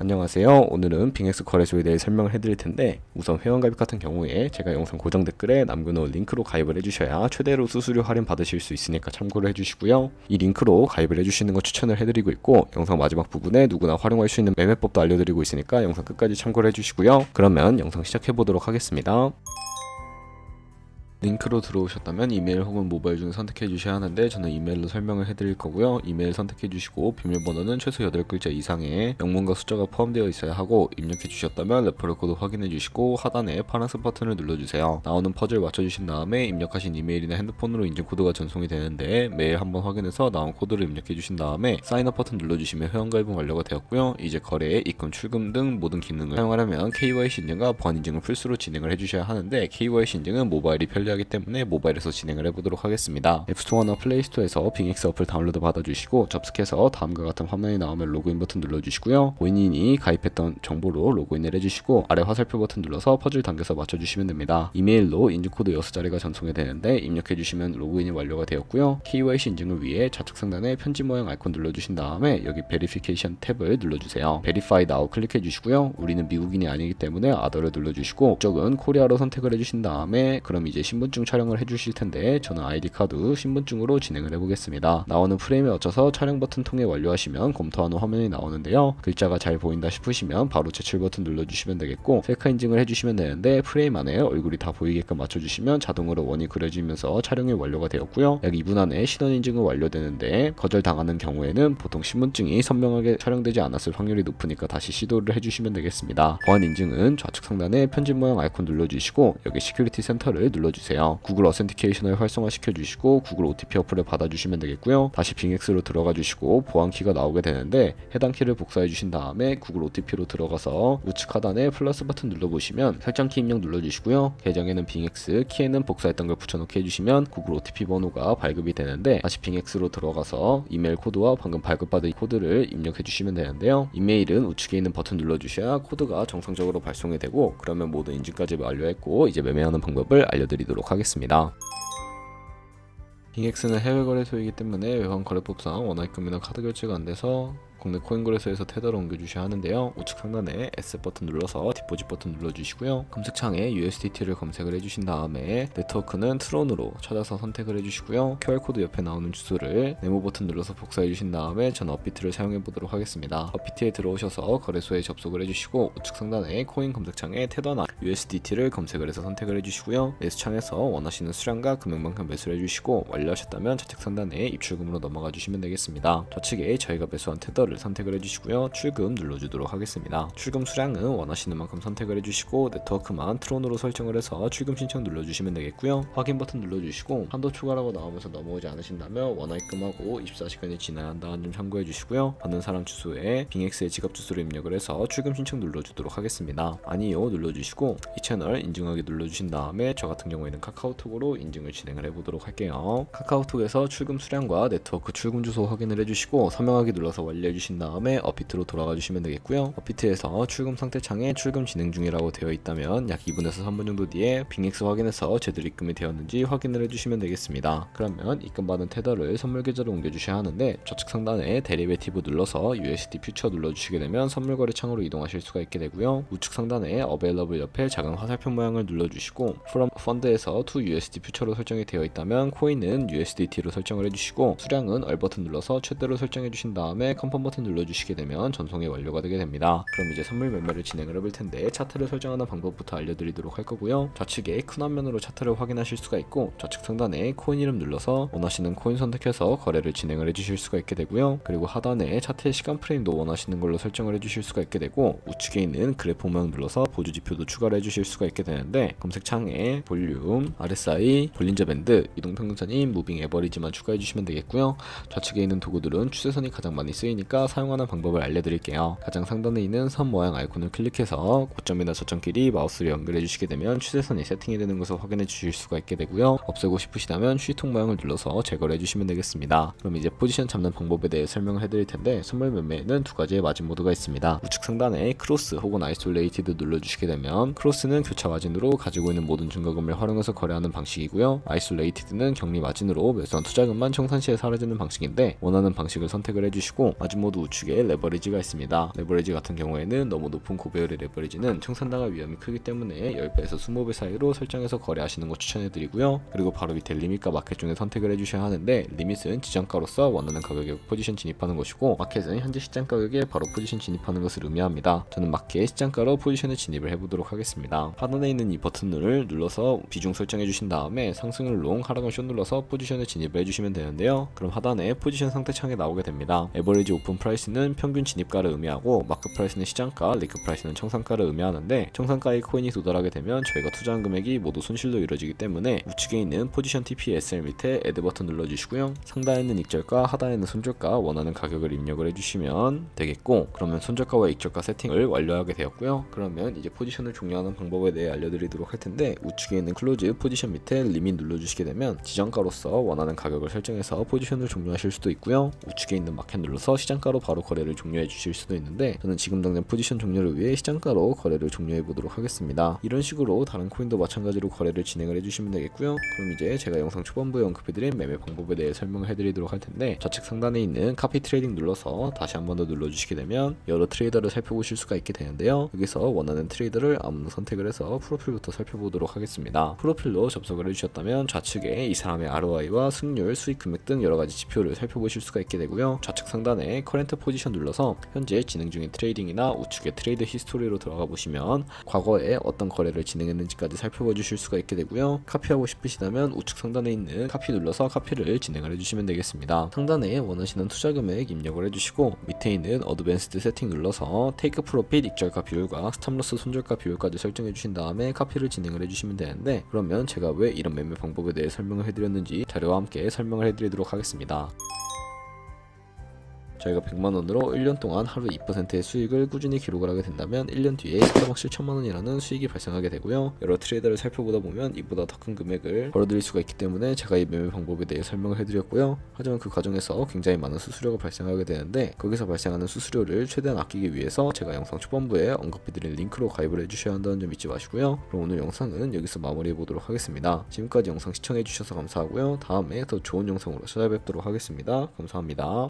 안녕하세요. 오늘은 빙엑스 거래소에 대해 설명을 해드릴 텐데, 우선 회원가입 같은 경우에 제가 영상 고정 댓글에 남겨놓은 링크로 가입을 해주셔야 최대로 수수료 할인 받으실 수 있으니까 참고를 해주시고요. 이 링크로 가입을 해주시는 거 추천을 해드리고 있고, 영상 마지막 부분에 누구나 활용할 수 있는 매매법도 알려드리고 있으니까 영상 끝까지 참고를 해주시고요. 그러면 영상 시작해보도록 하겠습니다. 링크로 들어오셨다면 이메일 혹은 모바일 중 선택해 주셔야 하는데, 저는 이메일로 설명을 해드릴 거고요. 이메일 선택해 주시고 비밀번호는 최소 8글자 이상의 영문과 숫자가 포함되어 있어야 하고, 입력해 주셨다면 레퍼럴 코드 확인해 주시고 하단에 파란색 버튼을 눌러주세요. 나오는 퍼즐 맞춰주신 다음에 입력하신 이메일이나 핸드폰으로 인증 코드가 전송이 되는데, 매일 한번 확인해서 나온 코드를 입력해 주신 다음에 사인업 버튼 눌러주시면 회원가입은 완료가 되었고요. 이제 거래, 입금, 출금 등 모든 기능을 사용하려면 KYC 인증과 보안 인증을 필수로 진행을 해주셔야 하는데, KYC 인증은 모바일이 편리하기 때문에 모바일에서 진행을 해보도록 하겠습니다. 앱스토어나 플레이스토어에서 빙엑스 어플 다운로드 받아주시고 접속해서 다음과 같은 화면이 나오면 로그인 버튼 눌러주시고요. 본인이 가입했던 정보로 로그인을 해주시고 아래 화살표 버튼 눌러서 퍼즐 당겨서 맞춰주시면 됩니다. 이메일로 인증코드 6자리가 전송이 되는데, 입력해주시면 로그인이 완료가 되었고요. KYC 인증을 위해 좌측 상단에 편지 모양 아이콘 눌러주신 다음에 여기 베리피케이션 탭을 눌러주세요. 베리파이 나우 클릭해주시고요. 우리는 미국인이 아니기 때문에 아더를 눌러주시고, 이쪽은 코리아로 선택을 해주신 다음에 그럼 이제 신분증 촬영을 해주실 텐데, 저는 아이디 카드 신분증으로 진행을 해보겠습니다. 나오는 프레임에 맞춰서 촬영 버튼 통해 완료하시면 검토하는 화면이 나오는데요. 글자가 잘 보인다 싶으시면 바로 제출 버튼 눌러주시면 되겠고, 셀카 인증을 해주시면 되는데, 프레임 안에 얼굴이 다 보이게끔 맞춰주시면 자동으로 원이 그려지면서 촬영이 완료가 되었고요. 약 2분 안에 신원 인증은 완료되는데, 거절당하는 경우에는 보통 신분증이 선명하게 촬영되지 않았을 확률이 높으니까 다시 시도를 해주시면 되겠습니다. 보안 인증은 좌측 상단에 편집 모양 아이콘 눌러주시고 여기 시큐리티 센터를 눌러주세요. 구글 어센티케이션을 활성화시켜 주시고 구글 OTP 어플을 받아주시면 되겠고요. 다시 빙엑스로 들어가 주시고 보안키가 나오게 되는데, 해당 키를 복사해 주신 다음에 구글 OTP로 들어가서 우측 하단에 플러스 버튼 눌러보시면 설정키 입력 눌러주시고요. 계정에는 빙엑스, 키에는 복사했던 걸 붙여넣기 해주시면 구글 OTP 번호가 발급이 되는데, 다시 빙엑스로 들어가서 이메일 코드와 방금 발급받은 코드를 입력해 주시면 되는데요. 이메일은 우측에 있는 버튼 눌러주셔야 코드가 정상적으로 발송이 되고, 그러면 모든 인증까지 완료했고 이제 매매하는 방법을 알려드리도록 하겠습니다. 빙엑스는 해외 거래소이기 때문에 외환 거래법상 원화입금이나 카드 결제가 안 돼서 국내 코인 거래소에서 테더로 옮겨주셔야 하는데요. 우측 상단에 에셋 버튼 눌러서 디포짓 버튼 눌러주시고요. 검색창에 USDT를 검색을 해주신 다음에 네트워크는 트론으로 찾아서 선택을 해주시고요. QR코드 옆에 나오는 주소를 네모 버튼 눌러서 복사해주신 다음에 전 업비트를 사용해보도록 하겠습니다. 업비트에 들어오셔서 거래소에 접속을 해주시고 우측 상단에 코인 검색창에 테더나 USDT를 검색을 해서 선택을 해주시고요. 매수창에서 원하시는 수량과 금액만큼 매수를 해주시고, 완료하셨다면 좌측 상단에 입출금으로 넘어가 주시면 되겠습니다. 좌측에 저희가 매수한 테더를 선택을 해주시고요. 출금 눌러주도록 하겠습니다. 출금 수량은 원하시는 만큼 선택을 해주시고 네트워크만 트론으로 설정을 해서 출금 신청 눌러주시면 되겠고요. 확인 버튼 눌러주시고 한도 추가라고 나오면서 넘어오지 않으신다면 원화입금하고 24시간이 지나야 한다는 점 참고해 주시고요. 받는 사람 주소에 빙엑스의 지갑 주소를 입력을 해서 출금 신청 눌러주도록 하겠습니다. 아니요 눌러주시고 이 채널 인증하기 눌러주신 다음에 저 같은 경우에는 카카오톡으로 인증을 진행을 해보도록 할게요. 카카오톡에서 출금 수량과 네트워크 출금 주소 확인을 해주시고 서명하기 눌러서 완료해주신 다음에 업비트로 돌아가 주시면 되겠고요. 업비트에서 출금 상태 창에 출금 진행 중이라고 되어 있다면 약 2분에서 3분 정도 뒤에 빙엑스 확인해서 제대로 입금이 되었는지 확인을 해주시면 되겠습니다. 그러면 입금받은 테더를 선물 계좌로 옮겨주셔야 하는데, 좌측 상단에 데리베티브 눌러서 USD 퓨처 눌러주시게 되면 선물 거래 창으로 이동하실 수가 있게 되고요. 우측 상단에 어베일러블 옆에 작은 화살표 모양을 눌러주시고 from fund에서 to USD 퓨처로 설정이 되어 있다면 코인은 USDT로 설정을 해주시고, 수량은 얼 버튼 눌러서 최대로 설정해 주신 다음에 컨펌 버튼 눌러주시게 되면 전송이 완료가 되게 됩니다. 그럼 이제 선물 매매를 진행을 해볼 텐데, 차트를 설정하는 방법부터 알려드리도록 할 거고요. 좌측에 큰 화면으로 차트를 확인하실 수가 있고, 좌측 상단에 코인 이름 눌러서 원하시는 코인 선택해서 거래를 진행을 해주실 수가 있게 되고요. 그리고 하단에 차트의 시간 프레임도 원하시는 걸로 설정을 해주실 수가 있게 되고, 우측에 있는 그래프 모양 눌러서 보조 지표도 추가를 해주실 수가 있게 되는데, 검색창에 볼륨, RSI, 볼린저 밴드, 이동평균선인 무빙 에버리지만 추가해 주시면 되겠고요. 좌측에 있는 도구들은 추세선이 가장 많이 쓰이니까 사용하는 방법을 알려드릴게요. 가장 상단에 있는 선 모양 아이콘을 클릭해서 고점이나 저점끼리 마우스를 연결해 주시게 되면 추세선이 세팅이 되는 것을 확인해 주실 수가 있게 되고요. 없애고 싶으시다면 쉬통 모양을 눌러서 제거를 해주시면 되겠습니다. 그럼 이제 포지션 잡는 방법에 대해 설명을 해드릴 텐데, 선물 매매에는 두 가지의 마진 모드가 있습니다. 우측 상단에 크로스 혹은 아이솔레이티드 눌러주시게 되면, 크로스는 교차 마진으로 가지고 있는 모든 증거금을 활용해서 거래하는 방식이고요. 아이솔레이티드는 격리 마진으로 매수한 투자금만 청산시에 사라지는 방식인데, 원하는 방식을 선택을 해주시고, 마진 모두 우측에 레버리지가 있습니다. 레버리지 같은 경우에는 너무 높은 고배율의 레버리지는 청산당할 위험이 크기 때문에 10배에서 20배 사이로 설정해서 거래하시는 거 추천해드리고요. 그리고 바로 밑에 리밋과 마켓 중에 선택을 해주셔야 하는데, 리밋은 지정가로서 원하는 가격에 포지션 진입하는 것이고, 마켓은 현재 시장 가격에 바로 포지션 진입하는 것을 의미합니다. 저는 마켓 시장가로 포지션에 진입을 해보도록 하겠습니다. 하단에 있는 이 버튼을 눌러서 비중 설정해 주신 다음에 상승을 롱, 하락을 숏 눌러서 포지션에 진입을 해주시면 되는데요. 그럼 하단에 포지션 상태 창에 나오게 됩니다. 에버리지 오픈 프라이스는 평균 진입가를 의미하고, 마크 프라이스는 시장가, 리크 프라이스는 청산가를 의미하는데, 청산가의 코인이 도달하게 되면 저희가 투자한 금액이 모두 손실로 이루어지기 때문에 우측에 있는 포지션 TP SL 밑에 애드 버튼 눌러주시고요. 상단에 있는 익절가, 하단에 있는 손절가 원하는 가격을 입력을 해주시면 되겠고, 그러면 손절가와 익절가 세팅을 완료하게 되었고요. 그러면 이제 포지션을 종료하는 방법에 대해 알려드리도록 할 텐데, 우측에 있는 클로즈 포지션 밑에 리밋 눌러주시게 되면 지정가로서 원하는 가격을 설정해서 포지션을 종료하실 수도 있고요. 우측에 있는 마켓 눌러서 시장가로 바로 거래를 종료해 주실 수도 있는데, 저는 지금 당장 포지션 종료를 위해 시장가로 거래를 종료해 보도록 하겠습니다. 이런 식으로 다른 코인도 마찬가지로 거래를 진행을 해주시면 되겠고요. 그럼 이제 제가 영상 초반부에 언급해드린 매매 방법에 대해 설명을 해드리도록 할 텐데, 좌측 상단에 있는 카피 트레이딩 눌러서 다시 한 번 더 눌러주시게 되면 여러 트레이더를 살펴보실 수가 있게 되는데요. 여기서 원하는 트레이더를 아무나 선택을 해서 프로필부터 살펴보도록 하겠습니다. 프로필로 접속을 해주셨다면 좌측에 이 사람의 ROI와 승률, 수익 금액 등 여러가지 지표를 살펴보실 수가 있게 되고요. 좌측 상단에 커렌트 포지션 눌러서 현재 진행 중인 트레이딩이나 우측의 트레이드 히스토리로 들어가 보시면 과거에 어떤 거래를 진행했는지까지 살펴봐 주실 수가 있게 되고요. 카피하고 싶으시다면 우측 상단에 있는 카피 눌러서 카피를 진행을 해주시면 되겠습니다. 상단에 원하시는 투자 금액 입력을 해주시고, 밑에 있는 어드밴스드 세팅 눌러서 테이크 프로핏 익절가 비율과 스탑로스 손절가 비율까지 설정해 주신 다음에 카피를 진행을 해주시면 되는데, 그러면 제가 왜 이런 매매 방법에 대해 설명을 해드렸는지 자료와 함께 설명을 해드리도록 하겠습니다. 저희가 100만원으로 1년 동안 하루 2%의 수익을 꾸준히 기록을 하게 된다면 1년 뒤에 스타벅 7천만원이라는 수익이 발생하게 되고요. 여러 트레이더를 살펴보다 보면 이보다 더 큰 금액을 벌어들일 수가 있기 때문에 제가 이 매매 방법에 대해 설명을 해드렸고요. 하지만 그 과정에서 굉장히 많은 수수료가 발생하게 되는데, 거기서 발생하는 수수료를 최대한 아끼기 위해서 제가 영상 초반부에 언급해드린 링크로 가입을 해주셔야 한다는 점 잊지 마시고요. 그럼 오늘 영상은 여기서 마무리해보도록 하겠습니다. 지금까지 영상 시청해주셔서 감사하고요. 다음에 더 좋은 영상으로 찾아뵙도록 하겠습니다. 감사합니다.